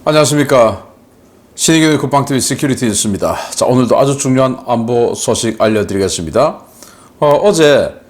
안녕하십니까. 신의균의 국방TV 시큐리티 뉴스입니다. 자, 오늘도 아주 중요한 안보 소식 알려드리겠습니다. 어제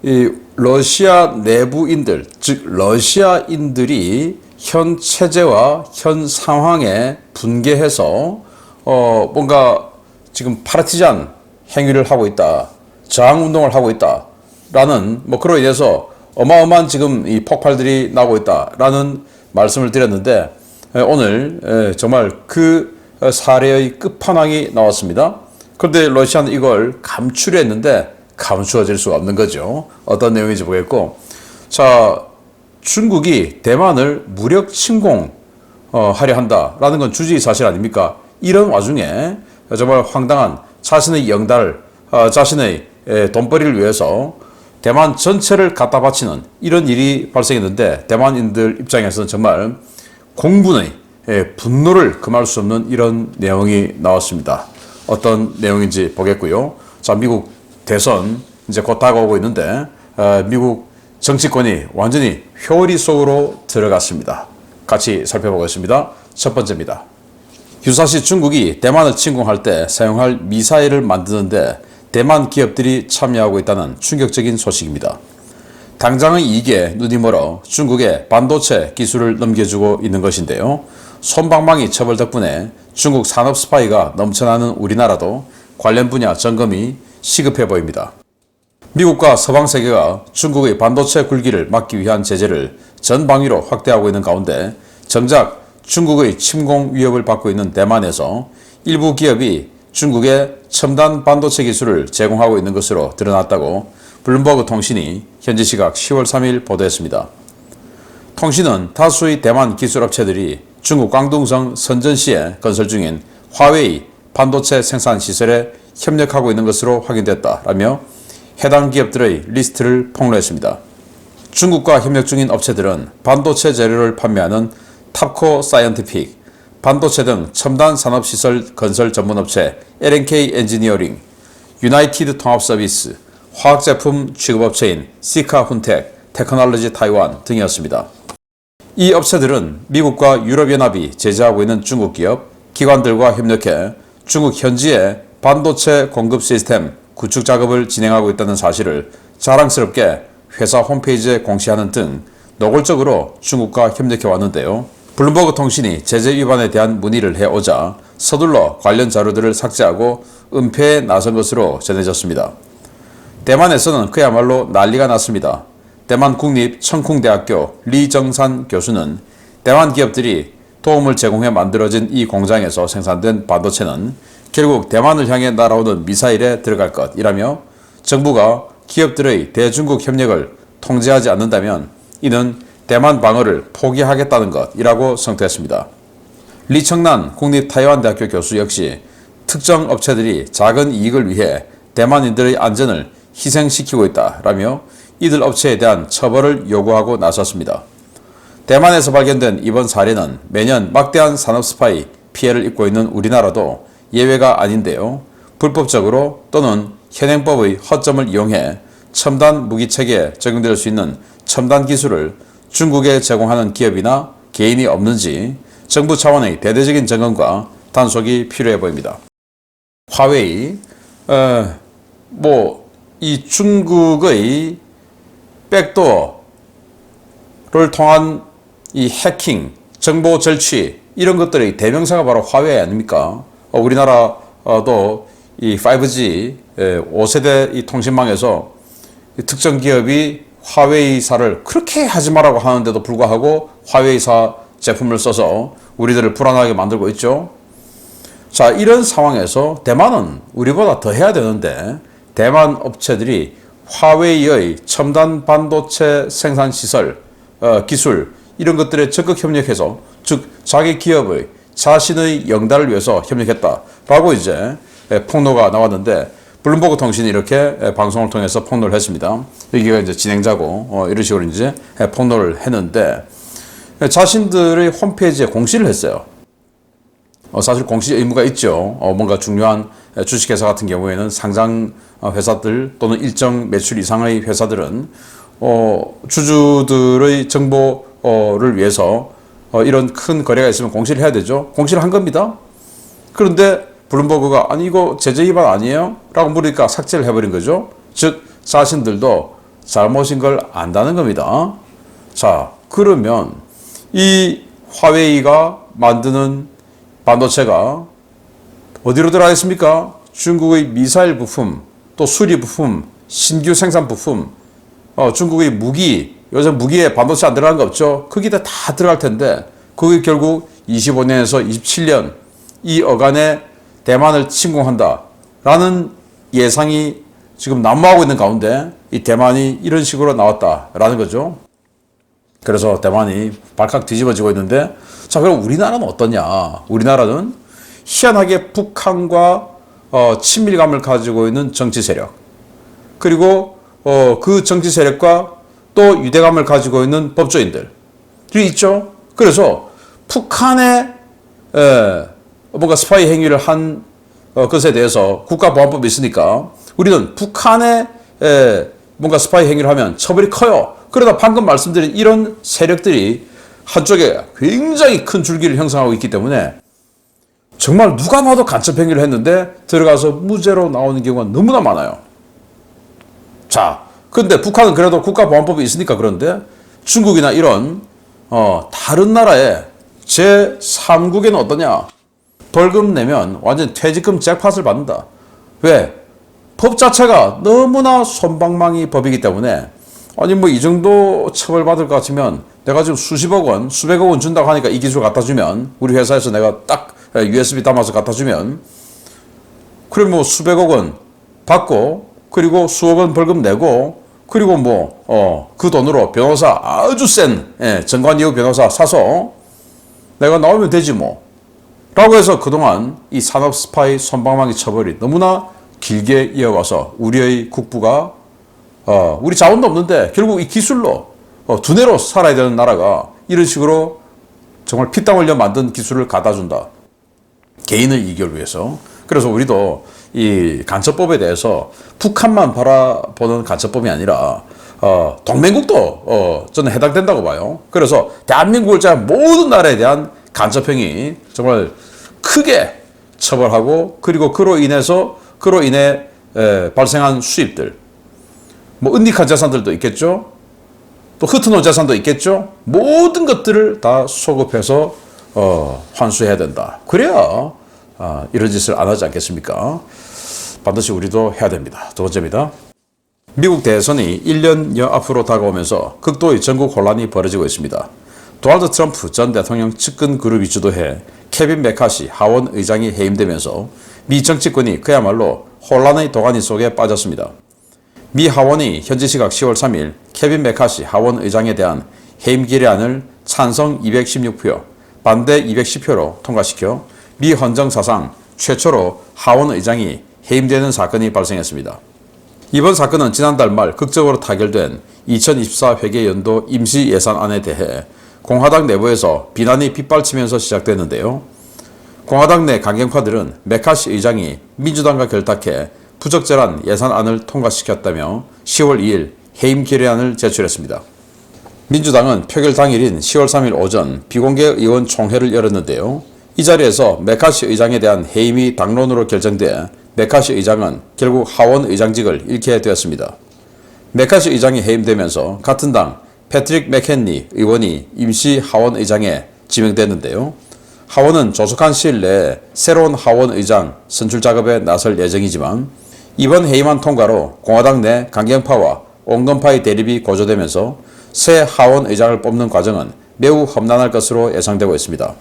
이 러시아 내부인들, 즉 러시아인들이 현 체제와 현 상황에 분개해서 뭔가 지금 파르티잔 행위를 하고 있다, 저항 운동을 하고 있다라는 그로 인해서 어마어마한 지금 이 폭발들이 나오고 있다라는 말씀을 드렸는데, 오늘 정말 그 사례의 끝판왕이 나왔습니다. 그런데 러시아는 이걸 감추려했는데 감추어질 수가 없는 거죠. 어떤 내용인지 보겠고, 자, 중국이 대만을 무력 침공하려 한다라는 건 주지사실 아닙니까? 이런 와중에 정말 황당한 자신의 영달, 자신의 돈벌이를 위해서 대만 전체를 갖다 바치는 이런 일이 발생했는데, 대만인들 입장에서는 정말 공분의 분노를 금할 수 없는 이런 내용이 나왔습니다. 어떤 내용인지 보겠고요. 자, 미국 대선 이제 곧 다가오고 있는데, 미국 정치권이 완전히 효리 속으로 들어갔습니다. 같이 살펴보겠습니다. 첫 번째입니다. 유사시 중국이 대만을 침공할 때 사용할 미사일을 만드는데 대만 기업들이 참여하고 있다는 충격적인 소식입니다. 당장의 이익에 눈이 멀어 중국에 반도체 기술을 넘겨주고 있는 것인데요. 솜방망이 처벌 덕분에 중국 산업 스파이가 넘쳐나는 우리나라도 관련 분야 점검이 시급해 보입니다. 미국과 서방 세계가 중국의 반도체 굴기를 막기 위한 제재를 전 방위로 확대하고 있는 가운데, 정작 중국의 침공 위협을 받고 있는 대만에서 일부 기업이 중국에 첨단 반도체 기술을 제공하고 있는 것으로 드러났다고 블룸버그 통신이 현지 시각 10월 3일 보도했습니다. 통신은 다수의 대만 기술업체들이 중국 광둥성 선전시에 건설 중인 화웨이 반도체 생산 시설에 협력하고 있는 것으로 확인됐다라며 해당 기업들의 리스트를 폭로했습니다. 중국과 협력 중인 업체들은 반도체 재료를 판매하는 탑코 사이언티픽, 반도체 등 첨단 산업시설 건설 전문업체 LNK 엔지니어링, 유나이티드 통합서비스, 화학제품 취급업체인 시카 훈텍, 테크놀로지 타이완 등이었습니다. 이 업체들은 미국과 유럽연합이 제재하고 있는 중국 기업, 기관들과 협력해 중국 현지의 반도체 공급 시스템 구축 작업을 진행하고 있다는 사실을 자랑스럽게 회사 홈페이지에 공시하는 등 노골적으로 중국과 협력해 왔는데요. 블룸버그 통신이 제재 위반에 대한 문의를 해오자 서둘러 관련 자료들을 삭제하고 은폐에 나선 것으로 전해졌습니다. 대만에서는 그야말로 난리가 났습니다. 대만 국립 청쿵대학교 리정산 교수는 대만 기업들이 도움을 제공해 만들어진 이 공장에서 생산된 반도체는 결국 대만을 향해 날아오는 미사일에 들어갈 것이라며, 정부가 기업들의 대중국 협력을 통제하지 않는다면 이는 대만 방어를 포기하겠다는 것이라고 성토했습니다. 리청난 국립 타이완대학교 교수 역시 특정 업체들이 작은 이익을 위해 대만인들의 안전을 희생시키고 있다라며 이들 업체에 대한 처벌을 요구하고 나섰습니다. 대만에서 발견된 이번 사례는 매년 막대한 산업 스파이 피해를 입고 있는 우리나라도 예외가 아닌데요. 불법적으로 또는 현행법의 허점을 이용해 첨단 무기체계에 적용될 수 있는 첨단 기술을 중국에 제공하는 기업이나 개인이 없는지 정부 차원의 대대적인 점검과 단속이 필요해 보입니다. 화웨이, 이 중국의 백도어를 통한 이 해킹, 정보 절취, 이런 것들의 대명사가 바로 화웨이 아닙니까? 우리나라도 이 5G 5세대 이 통신망에서 특정 기업이 화웨이사를 그렇게 하지 말라고 하는데도 불구하고 화웨이사 제품을 써서 우리들을 불안하게 만들고 있죠. 자, 이런 상황에서 대만은 우리보다 더 해야 되는데, 대만 업체들이 화웨이의 첨단 반도체 생산 시설, 기술, 이런 것들에 적극 협력해서, 즉 자기 기업의 자신의 영달을 위해서 협력했다라고 이제 폭로가 나왔는데, 블룸버그 통신이 이렇게 방송을 통해서 폭로를 했습니다. 여기가 이제 진행자고 이런 식으로 이제 폭로를 했는데, 자신들의 홈페이지에 공시를 했어요. 사실 공시 의무가 있죠. 뭔가 중요한 주식회사 같은 경우에는 상장 회사들 또는 일정 매출 이상의 회사들은 주주들의 정보를 위해서 이런 큰 거래가 있으면 공시를 해야 되죠. 공시를 한 겁니다. 그런데 블룸버그가 아니 이거 제재 위반 아니에요? 라고 물으니까 삭제를 해버린 거죠. 즉 자신들도 잘못인 걸 안다는 겁니다. 자, 그러면 이 화웨이가 만드는 반도체가 어디로 들어가겠습니까? 중국의 미사일 부품, 또 수리 부품, 신규 생산 부품, 중국의 무기, 요즘 무기에 반도체 안 들어가는 거 없죠? 거기다 다 들어갈 텐데 그게 결국 25년에서 27년 이 어간에 대만을 침공한다라는 예상이 지금 난무하고 있는 가운데 이 대만이 이런 식으로 나왔다라는 거죠. 그래서 대만이 발칵 뒤집어지고 있는데, 자, 그럼 우리나라는 어떠냐? 우리나라는 희한하게 북한과 친밀감을 가지고 있는 정치 세력, 그리고 그 정치 세력과 또 유대감을 가지고 있는 법조인들이 있죠. 그래서 북한의 뭔가 스파이 행위를 한 것에 대해서 국가보안법이 있으니까 우리는 북한의 뭔가 스파이 행위를 하면 처벌이 커요. 그러다 방금 말씀드린 이런 세력들이 한쪽에 굉장히 큰 줄기를 형성하고 있기 때문에 정말 누가 봐도 간첩 행위를 했는데 들어가서 무죄로 나오는 경우가 너무나 많아요. 자, 근데 북한은 그래도 국가보안법이 있으니까 그런데 중국이나 이런 다른 나라의 제3국에는 어떠냐? 벌금 내면 완전 퇴직금 잭팟을 받는다. 왜? 법 자체가 너무나 솜방망이 법이기 때문에 아니 뭐 이 정도 처벌받을 것 같으면 내가 지금 수십억 원, 수백억 원 준다고 하니까 이 기술 갖다 주면 우리 회사에서 내가 딱 USB 담아서 갖다 주면 그럼 뭐 수백억 원 받고 그리고 수억 원 벌금 내고 그리고 뭐 그 돈으로 변호사 아주 센 정관이후 변호사 사서 내가 나오면 되지 뭐 라고 해서 그동안 이 산업 스파이 솜방망이 처벌이 너무나 길게 이어가서 우리의 국부가 우리 자원도 없는데 결국 이 기술로 두뇌로 살아야 되는 나라가 이런 식으로 정말 피땀 흘려 만든 기술을 갖다 준다. 개인의 이익을 위해서. 그래서 우리도 이 간첩법에 대해서 북한만 바라보는 간첩법이 아니라 동맹국도 저는 해당된다고 봐요. 그래서 대한민국을 제한 모든 나라에 대한 간첩행위 정말 크게 처벌하고 그리고 그로 인해 발생한 수입들 뭐 은닉한 재산들도 있겠죠. 또 흩어놓은 재산도 있겠죠. 모든 것들을 다 소급해서 환수해야 된다. 그래야 이런 짓을 안 하지 않겠습니까? 반드시 우리도 해야 됩니다. 두 번째입니다. 미국 대선이 1년여 앞으로 다가오면서 극도의 전국 혼란이 벌어지고 있습니다. 도널드 트럼프 전 대통령 측근 그룹이 주도해 케빈 메카시 하원 의장이 해임되면서 미 정치권이 그야말로 혼란의 도가니 속에 빠졌습니다. 미 하원이 현지 시각 10월 3일 케빈 메카시 하원 의장에 대한 해임 결의안을 찬성 216표, 반대 210표로 통과시켜 미 헌정 사상 최초로 하원 의장이 해임되는 사건이 발생했습니다. 이번 사건은 지난달 말 극적으로 타결된 2024 회계연도 임시예산안에 대해 공화당 내부에서 비난이 빗발치면서 시작됐는데요. 공화당 내 강경파들은 메카시 의장이 민주당과 결탁해 부적절한 예산안을 통과시켰다며 10월 2일 해임 결의안을 제출했습니다. 민주당은 표결 당일인 10월 3일 오전 비공개 의원 총회를 열었는데요. 이 자리에서 메카시 의장에 대한 해임이 당론으로 결정돼 메카시 의장은 결국 하원 의장직을 잃게 되었습니다. 메카시 의장이 해임되면서 같은 당 패트릭 맥켄리 의원이 임시 하원 의장에 지명됐는데요. 하원은 조속한 시일 내에 새로운 하원 의장 선출 작업에 나설 예정이지만 이번 해임안 통과로 공화당 내 강경파와 온건파의 대립이 고조되면서 새 하원 의장을 뽑는 과정은 매우 험난할 것으로 예상되고 있습니다.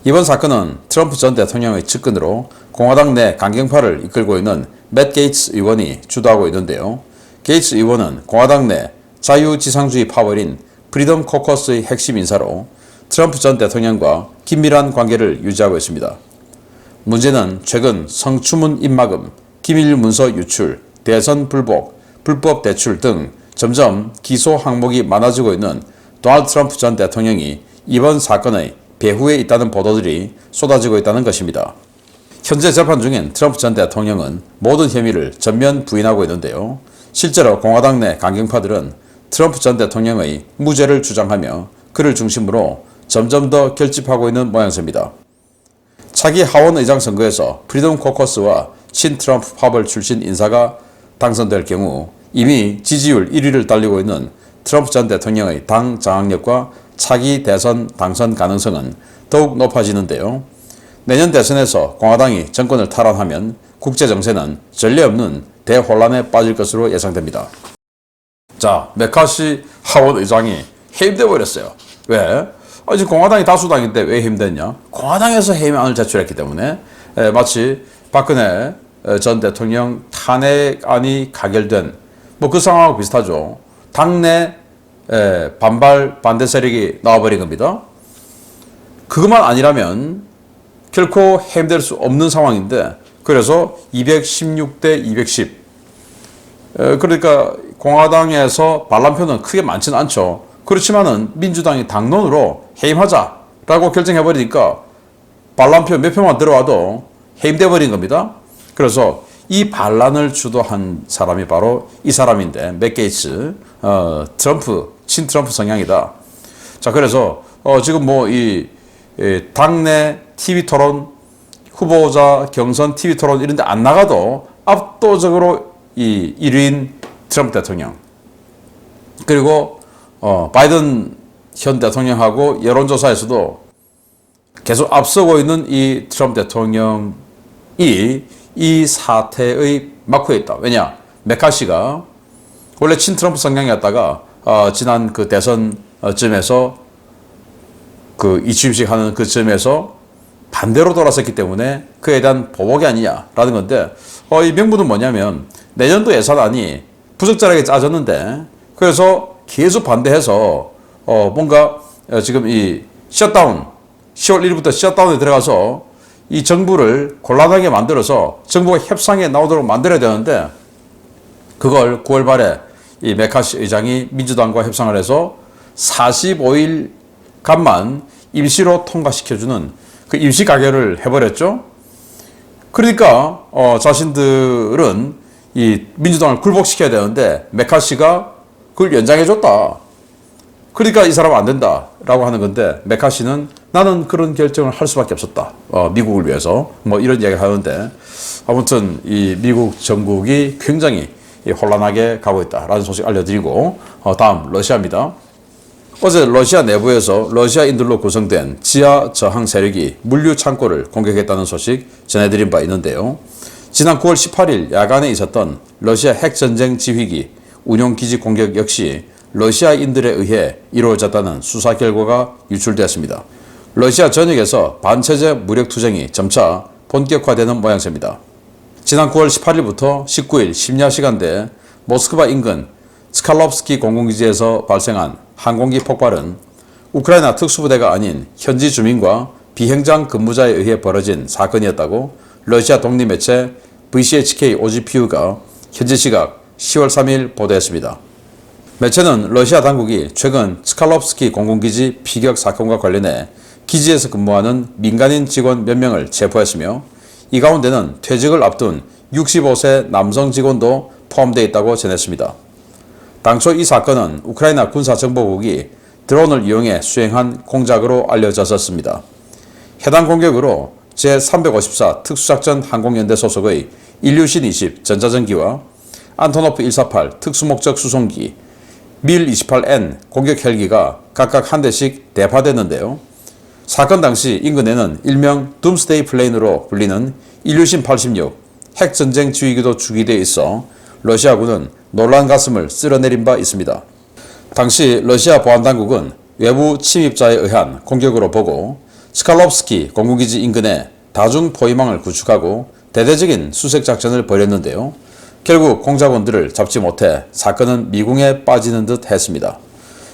이번 사건은 트럼프 전 대통령의 측근으로 공화당 내 강경파를 이끌고 있는 맷 게이츠 의원이 주도하고 있는데요. 게이츠 의원은 공화당 내 자유지상주의 파벌인 프리덤 코커스의 핵심 인사로 트럼프 전 대통령과 긴밀한 관계를 유지하고 있습니다. 문제는 최근 성추문 입막음, 기밀 문서 유출, 대선 불복, 불법 대출 등 점점 기소 항목이 많아지고 있는 도널드 트럼프 전 대통령이 이번 사건의 배후에 있다는 보도들이 쏟아지고 있다는 것입니다. 현재 재판 중인 트럼프 전 대통령은 모든 혐의를 전면 부인하고 있는데요. 실제로 공화당 내 강경파들은 트럼프 전 대통령의 무죄를 주장하며 그를 중심으로 점점 더 결집하고 있는 모양새입니다. 차기 하원 의장 선거에서 프리덤 코커스와 친 트럼프 파벌 출신 인사가 당선될 경우 이미 지지율 1위를 달리고 있는 트럼프 전 대통령의 당 장악력과 차기 대선 당선 가능성은 더욱 높아지는데요. 내년 대선에서 공화당이 정권을 탈환하면 국제정세는 전례 없는 대혼란에 빠질 것으로 예상됩니다. 자, 메카시 하원 의장이 해임돼 버렸어요. 왜? 지금 공화당이 다수당인데 왜 해임됐냐? 공화당에서 해임안을 제출했기 때문에 마치 박근혜 전 대통령 탄핵안이 가결된 그 상황하고 비슷하죠. 당내 반대 세력이 나와버린 겁니다. 그것만 아니라면 결코 해임될 수 없는 상황인데 그래서 216대 210 그러니까 공화당에서 반란표는 크게 많지는 않죠. 그렇지만은 민주당이 당론으로 해임하자라고 결정해버리니까 반란표 몇 표만 들어와도 해임돼 버린 겁니다. 그래서 이 반란을 주도한 사람이 바로 이 사람인데 맥 게이츠, 트럼프, 친트럼프 성향이다. 자, 그래서 지금 이 당내 TV 토론, 후보자 경선 TV 토론 이런 데 안 나가도 압도적으로 이 1위인 트럼프 대통령 그리고 바이든 현 대통령하고 여론조사에서도 계속 앞서고 있는 이 트럼프 대통령이 이 사태의 막후에 있다. 왜냐? 메카시가 원래 친트럼프 성향이었다가 지난 그 대선쯤에서 그 이취임식 하는 그쯤에서 반대로 돌아섰기 때문에 그에 대한 보복이 아니냐라는 건데 이 명분은 뭐냐면 내년도 예산안이 부적절하게 짜졌는데 그래서 계속 반대해서 뭔가 지금 이 셧다운 10월 1일부터 셧다운에 들어가서 이 정부를 곤란하게 만들어서 정부가 협상에 나오도록 만들어야 되는데 그걸 9월 말에 이 메카시 의장이 민주당과 협상을 해서 45일간만 임시로 통과시켜주는 그 임시 가결을 해버렸죠. 그러니까 자신들은 이 민주당을 굴복시켜야 되는데 메카시가 그걸 연장해줬다. 그러니까 이 사람은 안 된다라고 하는 건데 메카시는 나는 그런 결정을 할 수밖에 없었다. 미국을 위해서 이런 이야기를 하는데 아무튼 이 미국 정국이 굉장히 혼란하게 가고 있다라는 소식 알려드리고 다음 러시아입니다. 어제 러시아 내부에서 러시아인들로 구성된 지하 저항 세력이 물류 창고를 공격했다는 소식 전해드린 바 있는데요. 지난 9월 18일 야간에 있었던 러시아 핵전쟁 지휘기 운용기지 공격 역시 러시아인들에 의해 이루어졌다는 수사 결과가 유출되었습니다. 러시아 전역에서 반체제 무력투쟁이 점차 본격화되는 모양새입니다. 지난 9월 18일부터 19일 심야 시간대 모스크바 인근 스칼롭스키 공군기지에서 발생한 항공기 폭발은 우크라이나 특수부대가 아닌 현지 주민과 비행장 근무자에 의해 벌어진 사건이었다고 러시아 독립매체 VCHK OGPU가 현지 시각 10월 3일 보도했습니다. 매체는 러시아 당국이 최근 스칼롭스키 공군기지 피격 사건과 관련해 기지에서 근무하는 민간인 직원 몇 명을 체포했으며 이 가운데는 퇴직을 앞둔 65세 남성 직원도 포함되어 있다고 전했습니다. 당초 이 사건은 우크라이나 군사정보국이 드론을 이용해 수행한 공작으로 알려졌었습니다. 해당 공격으로 제354 특수작전 항공연대 소속의 일류신 20 전자전기와 안토노프 148 특수목적 수송기, 밀 28N 공격 헬기가 각각 한 대씩 대파됐는데요. 사건 당시 인근에는 일명 둠스데이 플레인으로 불리는 일류신 86 핵전쟁 지휘기도 주기되어 있어 러시아군은 놀란 가슴을 쓸어내린 바 있습니다. 당시 러시아 보안당국은 외부 침입자에 의한 공격으로 보고 스칼롭스키 공군기지 인근에 다중 포위망을 구축하고 대대적인 수색작전을 벌였는데요. 결국 공작원들을 잡지 못해 사건은 미궁에 빠지는 듯 했습니다.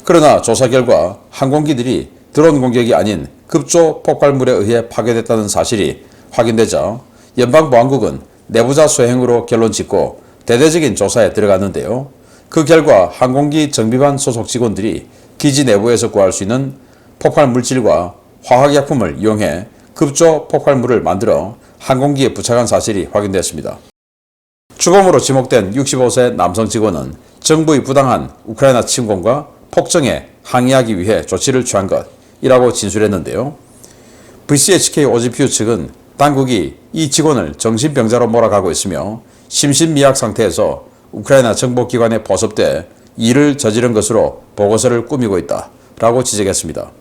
그러나 조사 결과 항공기들이 드론 공격이 아닌 급조 폭발물에 의해 파괴됐다는 사실이 확인되자 연방보안국은 내부자 수행으로 결론 짓고 대대적인 조사에 들어갔는데요. 그 결과 항공기 정비반 소속 직원들이 기지 내부에서 구할 수 있는 폭발 물질과 화학약품을 이용해 급조 폭발물을 만들어 항공기에 부착한 사실이 확인되었습니다. 주범으로 지목된 65세 남성 직원은 정부의 부당한 우크라이나 침공과 폭정에 항의하기 위해 조치를 취한 것, 이라고 진술했는데요. VCHK OGPU 측은 당국이 이 직원을 정신병자로 몰아가고 있으며 심신미약 상태에서 우크라이나 정보기관에 포섭돼 일을 저지른 것으로 보고서를 꾸미고 있다라고 지적했습니다.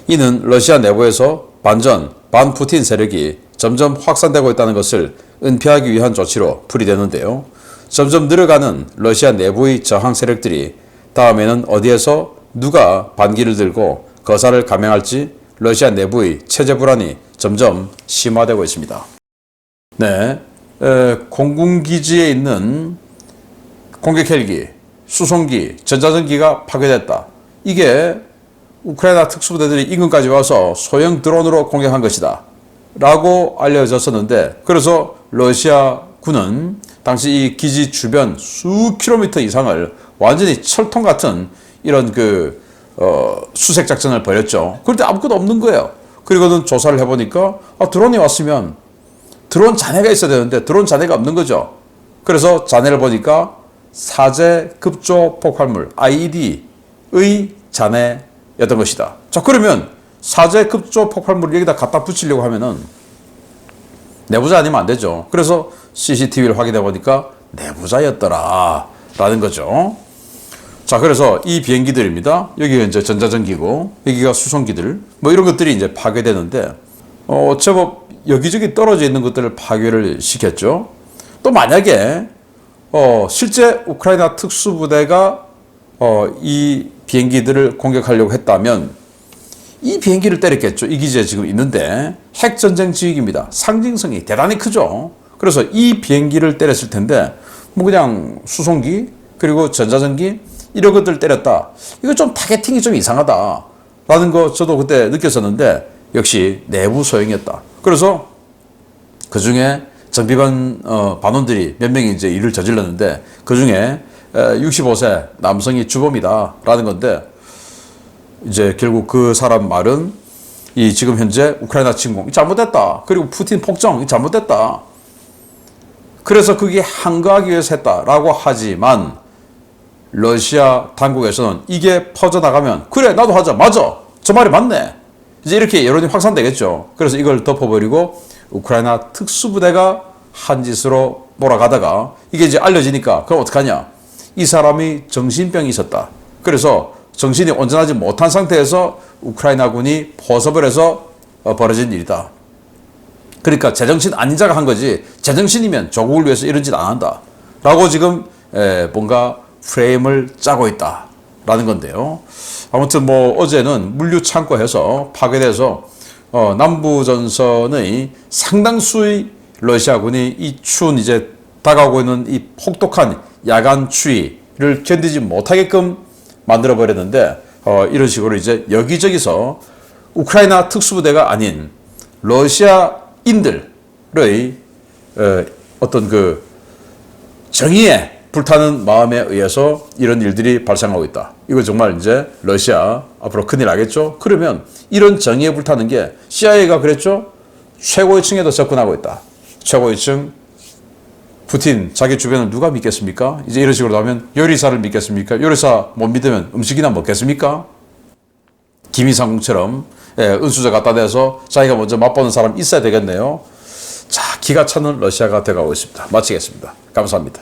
이는 러시아 내부에서 반전, 반푸틴 세력이 점점 확산되고 있다는 것을 은폐하기 위한 조치로 풀이되는데요. 점점 늘어가는 러시아 내부의 저항 세력들이 다음에는 어디에서 누가 반기를 들고 거사를 감행할지 러시아 내부의 체제 불안이 점점 심화되고 있습니다. 네, 공군기지에 있는 공격 헬기, 수송기, 전자전기가 파괴됐다. 이게 우크라이나 특수부대들이 인근까지 와서 소형 드론으로 공격한 것이다 라고 알려졌었는데, 그래서 러시아군은 당시 이 기지 주변 수 킬로미터 이상을 완전히 철통 같은 이런 수색 작전을 벌였죠. 그런데 아무것도 없는 거예요. 그리고는 조사를 해보니까 드론이 왔으면 드론 잔해가 있어야 되는데 드론 잔해가 없는 거죠. 그래서 잔해를 보니까 사제 급조 폭발물 IED의 잔해였던 것이다. 자, 그러면 사제 급조 폭발물을 여기다 갖다 붙이려고 하면은 내부자 아니면 안 되죠. 그래서 CCTV를 확인해 보니까 내부자였더라 라는 거죠. 자, 그래서 이 비행기들입니다. 여기가 이제 전자전기고 여기가 수송기들 뭐 이런 것들이 이제 파괴되는데 제법 여기저기 떨어져 있는 것들을 파괴를 시켰죠. 또 만약에 실제 우크라이나 특수부대가 이 비행기들을 공격하려고 했다면 이 비행기를 때렸겠죠. 이 기지에 지금 있는데 핵전쟁 지역입니다. 상징성이 대단히 크죠. 그래서 이 비행기를 때렸을 텐데 뭐 그냥 수송기 그리고 전자전기 이런 것들 때렸다. 이거 좀 타겟팅이 좀 이상하다 라는 거 저도 그때 느꼈었는데 역시 내부 소형이었다. 그래서 그 중에 정비반 반원들이 몇 명이 이제 일을 저질렀는데 그 중에 65세 남성이 주범이다 라는 건데, 이제 결국 그 사람 말은 이 지금 현재 우크라이나 침공이 잘못됐다. 그리고 푸틴 폭정이 잘못됐다. 그래서 그게 항거하기 위해서 했다라고 하지만 러시아 당국에서는 이게 퍼져나가면 그래 나도 하자, 맞아, 저 말이 맞네, 이제 이렇게 여론이 확산되겠죠. 그래서 이걸 덮어버리고 우크라이나 특수부대가 한 짓으로 몰아가다가 이게 이제 알려지니까 그럼 어떡하냐, 이 사람이 정신병이 있었다. 그래서 정신이 온전하지 못한 상태에서 우크라이나군이 포섭을 해서 벌어진 일이다. 그러니까 제정신 아닌 자가 한 거지, 제정신이면 조국을 위해서 이런 짓 안 한다 라고 지금 뭔가 프레임을 짜고 있다 라는 건데요. 아무튼 뭐 어제는 물류 창고에서 파괴돼서 남부전선의 상당수의 러시아군이 이 추운 이제 다가오고 있는 이 혹독한 야간 추위를 견디지 못하게끔 만들어 버렸는데, 이런 식으로 이제 여기저기서 우크라이나 특수부대가 아닌 러시아인들의 어떤 그 정의에 불타는 마음에 의해서 이런 일들이 발생하고 있다. 이거 정말 이제 러시아 앞으로 큰일 나겠죠. 그러면 이런 정의에 불타는 게 CIA가 그랬죠. 최고위층에도 접근하고 있다. 최고위층 푸틴 자기 주변을 누가 믿겠습니까? 이제 이런 식으로 나오면 요리사를 믿겠습니까? 요리사 못 믿으면 음식이나 먹겠습니까? 김이상궁처럼 은수저 갖다 대서 자기가 먼저 맛보는 사람 있어야 되겠네요. 자, 기가 차는 러시아가 돼가고 있습니다. 마치겠습니다. 감사합니다.